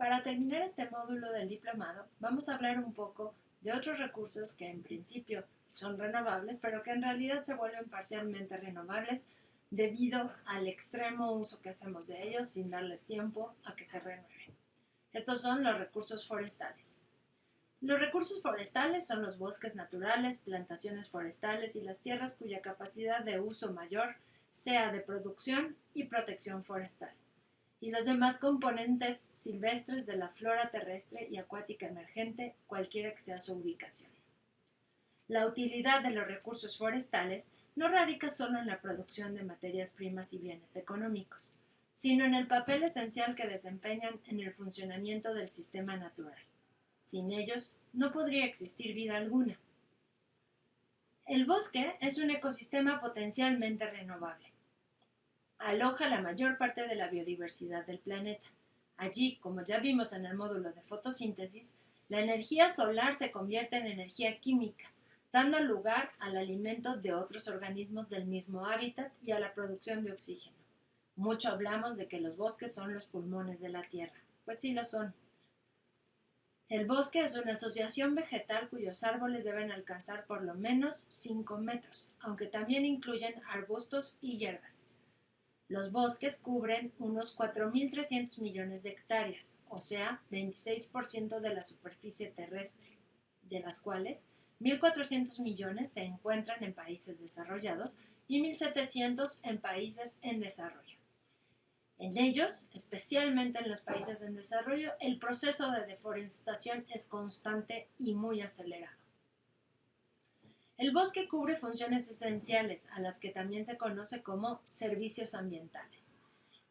Para terminar este módulo del diplomado, vamos a hablar un poco de otros recursos que en principio son renovables, pero que en realidad se vuelven parcialmente renovables debido al extremo uso que hacemos de ellos sin darles tiempo a que se renueven. Estos son los recursos forestales. Los recursos forestales son los bosques naturales, plantaciones forestales y las tierras cuya capacidad de uso mayor sea de producción y protección forestal, y los demás componentes silvestres de la flora terrestre y acuática emergente, cualquiera que sea su ubicación. La utilidad de los recursos forestales no radica solo en la producción de materias primas y bienes económicos, sino en el papel esencial que desempeñan en el funcionamiento del sistema natural. Sin ellos, no podría existir vida alguna. El bosque es un ecosistema potencialmente renovable. Aloja la mayor parte de la biodiversidad del planeta. Allí, como ya vimos en el módulo de fotosíntesis, la energía solar se convierte en energía química, dando lugar al alimento de otros organismos del mismo hábitat y a la producción de oxígeno. Mucho hablamos de que los bosques son los pulmones de la Tierra. Pues sí lo son. El bosque es una asociación vegetal cuyos árboles deben alcanzar por lo menos 5 metros, aunque también incluyen arbustos y hierbas. Los bosques cubren unos 4.300 millones de hectáreas, o sea, 26% de la superficie terrestre, de las cuales 1.400 millones se encuentran en países desarrollados y 1.700 en países en desarrollo. En ellos, especialmente en los países en desarrollo, el proceso de deforestación es constante y muy acelerado. El bosque cubre funciones esenciales, a las que también se conoce como servicios ambientales.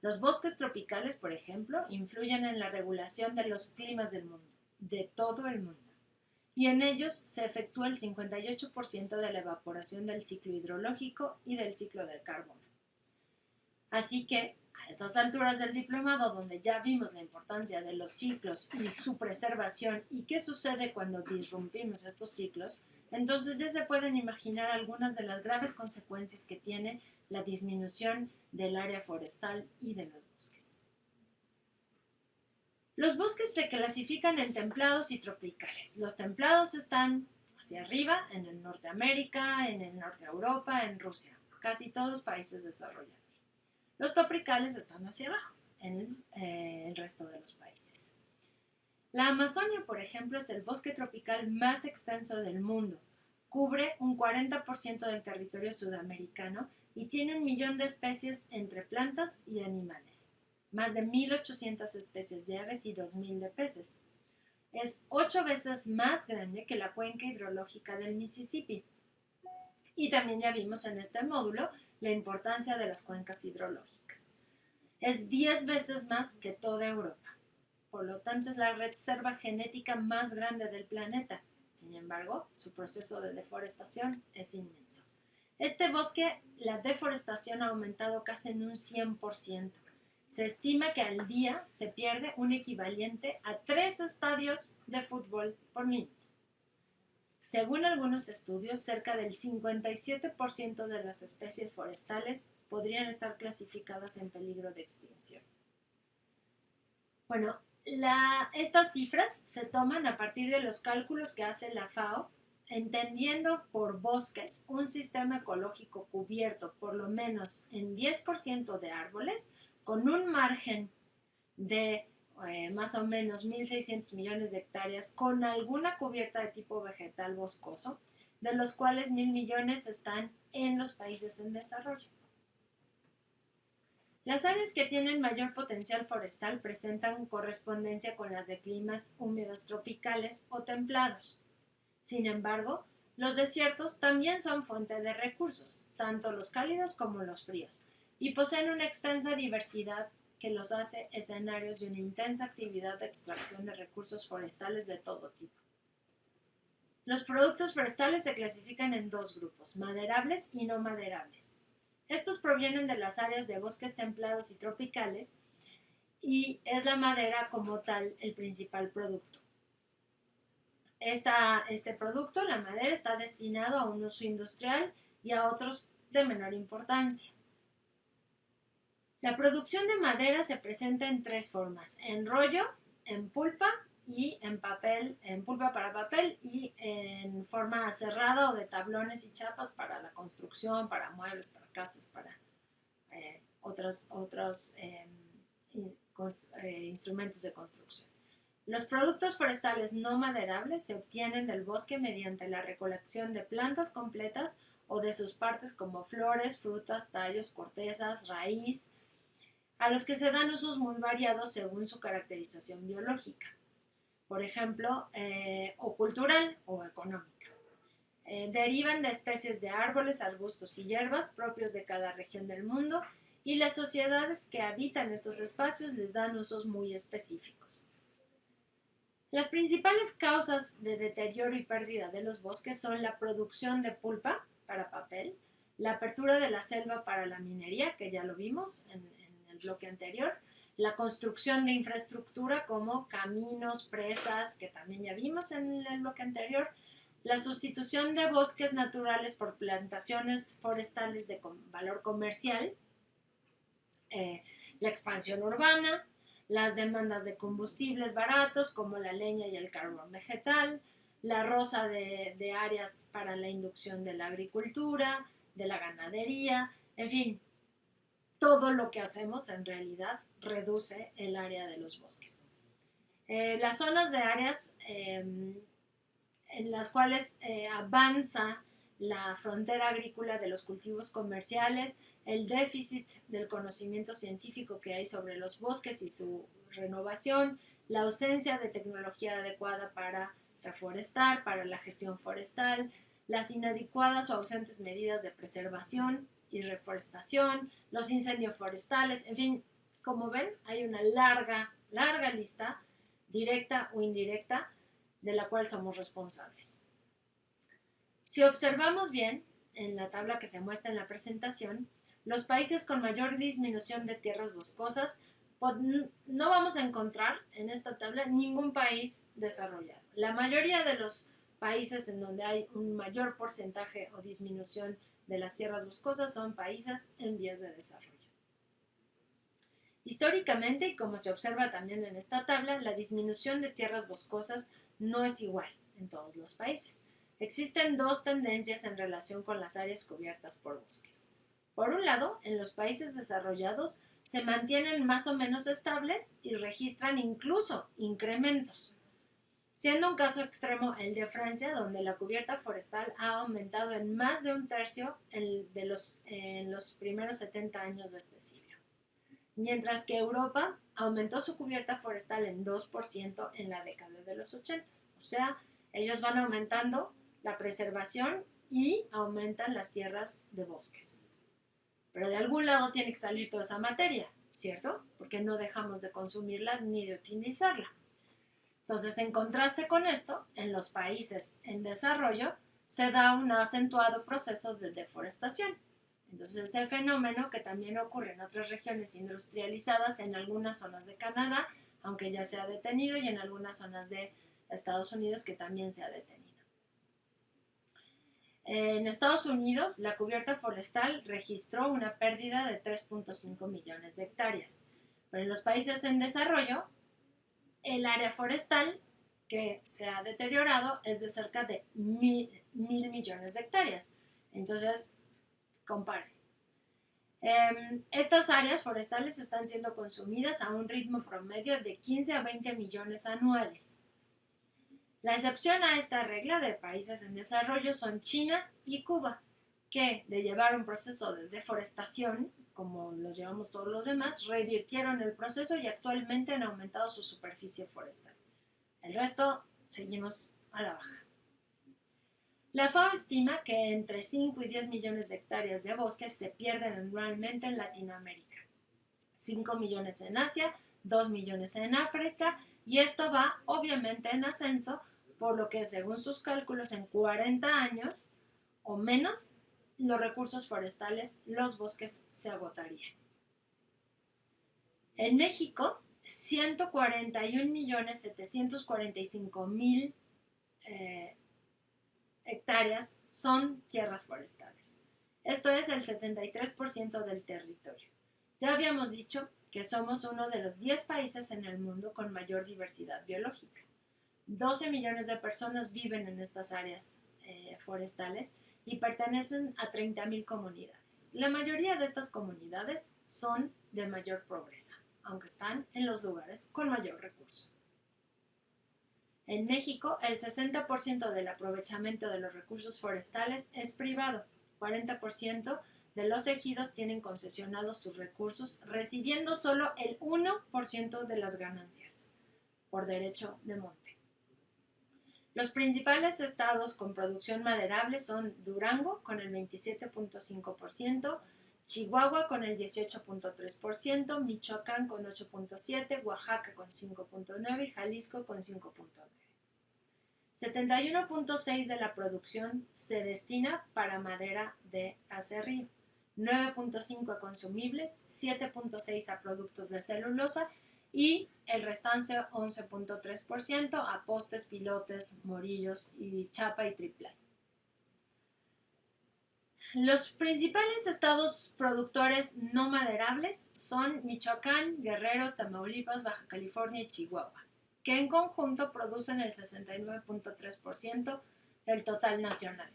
Los bosques tropicales, por ejemplo, influyen en la regulación de los climas del mundo, de todo el mundo, y en ellos se efectúa el 58% de la evaporación del ciclo hidrológico y del ciclo del carbono. Así que, a estas alturas del diplomado, donde ya vimos la importancia de los ciclos y su preservación y qué sucede cuando disrumpimos estos ciclos, entonces ya se pueden imaginar algunas de las graves consecuencias que tiene la disminución del área forestal y de los bosques. Los bosques se clasifican en templados y tropicales. Los templados están hacia arriba, en el Norteamérica, en el norte de Europa, en Rusia, casi todos países desarrollados. Los tropicales están hacia abajo, en el resto de los países. La Amazonia, por ejemplo, es el bosque tropical más extenso del mundo. Cubre un 40% del territorio sudamericano y tiene 1 millón de especies entre plantas y animales. Más de 1.800 especies de aves y 2.000 de peces. Es 8 veces más grande que la cuenca hidrológica del Mississippi. Y también ya vimos en este módulo la importancia de las cuencas hidrológicas. Es 10 veces más que toda Europa. Por lo tanto, es la reserva genética más grande del planeta. Sin embargo, su proceso de deforestación es inmenso. Este bosque, la deforestación ha aumentado casi en un 100%. Se estima que al día se pierde un equivalente a 3 estadios de fútbol por minuto. Según algunos estudios, cerca del 57% de las especies forestales podrían estar clasificadas en peligro de extinción. Bueno, estas cifras se toman a partir de los cálculos que hace la FAO, entendiendo por bosques un sistema ecológico cubierto por lo menos en 10% de árboles, con un margen de más o menos 1.600 millones de hectáreas con alguna cubierta de tipo vegetal boscoso, de los cuales 1.000 millones están en los países en desarrollo. Las áreas que tienen mayor potencial forestal presentan correspondencia con las de climas húmedos tropicales o templados. Sin embargo, los desiertos también son fuente de recursos, tanto los cálidos como los fríos, y poseen una extensa diversidad que los hace escenarios de una intensa actividad de extracción de recursos forestales de todo tipo. Los productos forestales se clasifican en 2 grupos, maderables y no maderables. Estos provienen de las áreas de bosques templados y tropicales y es la madera como tal el principal producto. Este producto, la madera, está destinado a un uso industrial y a otros de menor importancia. La producción de madera se presenta en 3 formas: en rollo, en pulpa y en papel, en pulpa para papel y en forma cerrada o de tablones y chapas para la construcción, para muebles, para casas, para otros instrumentos de construcción. Los productos forestales no maderables se obtienen del bosque mediante la recolección de plantas completas o de sus partes como flores, frutas, tallos, cortezas, raíz, a los que se dan usos muy variados según su caracterización biológica, por ejemplo, o cultural o económica. Derivan de especies de árboles, arbustos y hierbas propios de cada región del mundo y las sociedades que habitan estos espacios les dan usos muy específicos. Las principales causas de deterioro y pérdida de los bosques son la producción de pulpa para papel, la apertura de la selva para la minería, que ya lo vimos en el bloque anterior, la construcción de infraestructura como caminos, presas, que también ya vimos en el bloque anterior, la sustitución de bosques naturales por plantaciones forestales de valor comercial, la expansión urbana, las demandas de combustibles baratos como la leña y el carbón vegetal, la roza de áreas para la inducción de la agricultura, de la ganadería, en fin, todo lo que hacemos en realidad reduce el área de los bosques. Las zonas de áreas en las cuales avanza la frontera agrícola de los cultivos comerciales, el déficit del conocimiento científico que hay sobre los bosques y su renovación, la ausencia de tecnología adecuada para reforestar, para la gestión forestal, las inadecuadas o ausentes medidas de preservación y reforestación, los incendios forestales, en fin, como ven, hay una larga lista, directa o indirecta, de la cual somos responsables. Si observamos bien, en la tabla que se muestra en la presentación, los países con mayor disminución de tierras boscosas, no vamos a encontrar en esta tabla ningún país desarrollado. La mayoría de los países en donde hay un mayor porcentaje o disminución de las tierras boscosas son países en vías de desarrollo. Históricamente, y como se observa también en esta tabla, la disminución de tierras boscosas no es igual en todos los países. Existen dos tendencias en relación con las áreas cubiertas por bosques. Por un lado, en los países desarrollados se mantienen más o menos estables y registran incluso incrementos, siendo un caso extremo el de Francia, donde la cubierta forestal ha aumentado en más de un tercio en los primeros 70 años de este siglo. Mientras que Europa aumentó su cubierta forestal en 2% en la década de los 80. O sea, ellos van aumentando la preservación y aumentan las tierras de bosques. Pero de algún lado tiene que salir toda esa materia, ¿cierto? Porque no dejamos de consumirla ni de utilizarla. Entonces, en contraste con esto, en los países en desarrollo se da un acentuado proceso de deforestación. Entonces, ese fenómeno que también ocurre en otras regiones industrializadas, en algunas zonas de Canadá, aunque ya se ha detenido, y en algunas zonas de Estados Unidos que también se ha detenido. En Estados Unidos, la cubierta forestal registró una pérdida de 3.5 millones de hectáreas, pero en los países en desarrollo, el área forestal que se ha deteriorado es de cerca de 1.000 millones de hectáreas. Entonces, comparen. Estas áreas forestales están siendo consumidas a un ritmo promedio de 15 a 20 millones anuales. La excepción a esta regla de países en desarrollo son China y Cuba, que de llevar un proceso de deforestación, como los llevamos todos los demás, revirtieron el proceso y actualmente han aumentado su superficie forestal. El resto seguimos a la baja. La FAO estima que entre 5 y 10 millones de hectáreas de bosques se pierden anualmente en Latinoamérica, 5 millones en Asia, 2 millones en África, y esto va obviamente en ascenso, por lo que según sus cálculos en 40 años o menos, los recursos forestales, los bosques se agotarían. En México, 141.745.000 hectáreas son tierras forestales. Esto es el 73% del territorio. Ya habíamos dicho que somos uno de los 10 países en el mundo con mayor diversidad biológica. 12 millones de personas viven en estas áreas forestales y pertenecen a 30.000 comunidades. La mayoría de estas comunidades son de mayor pobreza, aunque están en los lugares con mayor recurso. En México, el 60% del aprovechamiento de los recursos forestales es privado. 40% de los ejidos tienen concesionados sus recursos, recibiendo solo el 1% de las ganancias por derecho de monte. Los principales estados con producción maderable son Durango con el 27.5%, Chihuahua con el 18.3%, Michoacán con 8.7%, Oaxaca con 5.9% y Jalisco con 5.9%. 71.6% de la producción se destina para madera de aserrío, 9.5% a consumibles, 7.6% a productos de celulosa y el restante 11.3% a postes, pilotes, morillos y chapa y triplay. Los principales estados productores no maderables son Michoacán, Guerrero, Tamaulipas, Baja California y Chihuahua, que en conjunto producen el 69.3% del total nacional.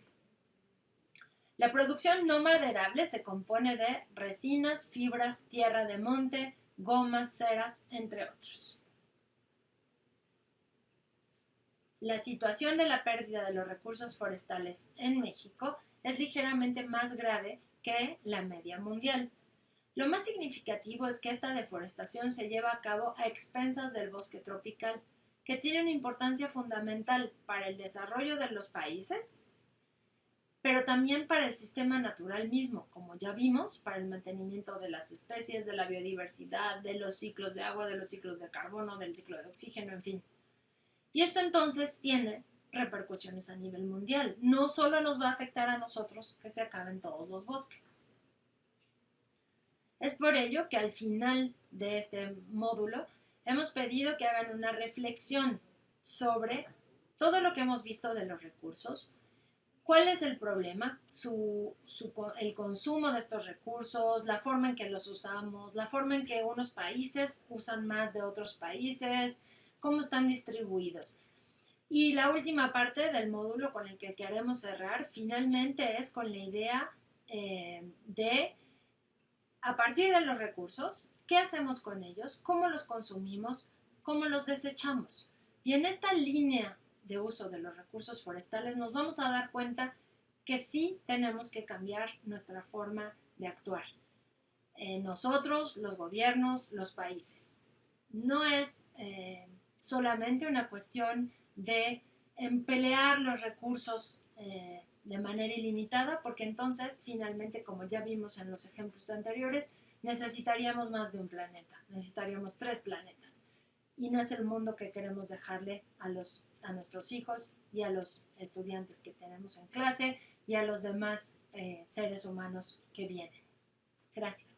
La producción no maderable se compone de resinas, fibras, tierra de monte, gomas, ceras, entre otros. La situación de la pérdida de los recursos forestales en México es ligeramente más grave que la media mundial. Lo más significativo es que esta deforestación se lleva a cabo a expensas del bosque tropical, que tiene una importancia fundamental para el desarrollo de los países, pero también para el sistema natural mismo, como ya vimos, para el mantenimiento de las especies, de la biodiversidad, de los ciclos de agua, de los ciclos de carbono, del ciclo de oxígeno, en fin. Y esto entonces tiene repercusiones a nivel mundial. No solo nos va a afectar a nosotros que se acaben todos los bosques. Es por ello que al final de este módulo hemos pedido que hagan una reflexión sobre todo lo que hemos visto de los recursos, cuál es el problema, el consumo de estos recursos, la forma en que los usamos, la forma en que unos países usan más de otros países, cómo están distribuidos. Y la última parte del módulo con el que queremos cerrar finalmente es con la idea de, a partir de los recursos, ¿qué hacemos con ellos? ¿Cómo los consumimos? ¿Cómo los desechamos? Y en esta línea de uso de los recursos forestales nos vamos a dar cuenta que sí tenemos que cambiar nuestra forma de actuar. Nosotros, los gobiernos, los países. No es solamente una cuestión de emplear los recursos de manera ilimitada, porque entonces finalmente, como ya vimos en los ejemplos anteriores, necesitaríamos más de un planeta, necesitaríamos 3 planetas. Y no es el mundo que queremos dejarle a nuestros hijos y a los estudiantes que tenemos en clase y a los demás seres humanos que vienen. Gracias.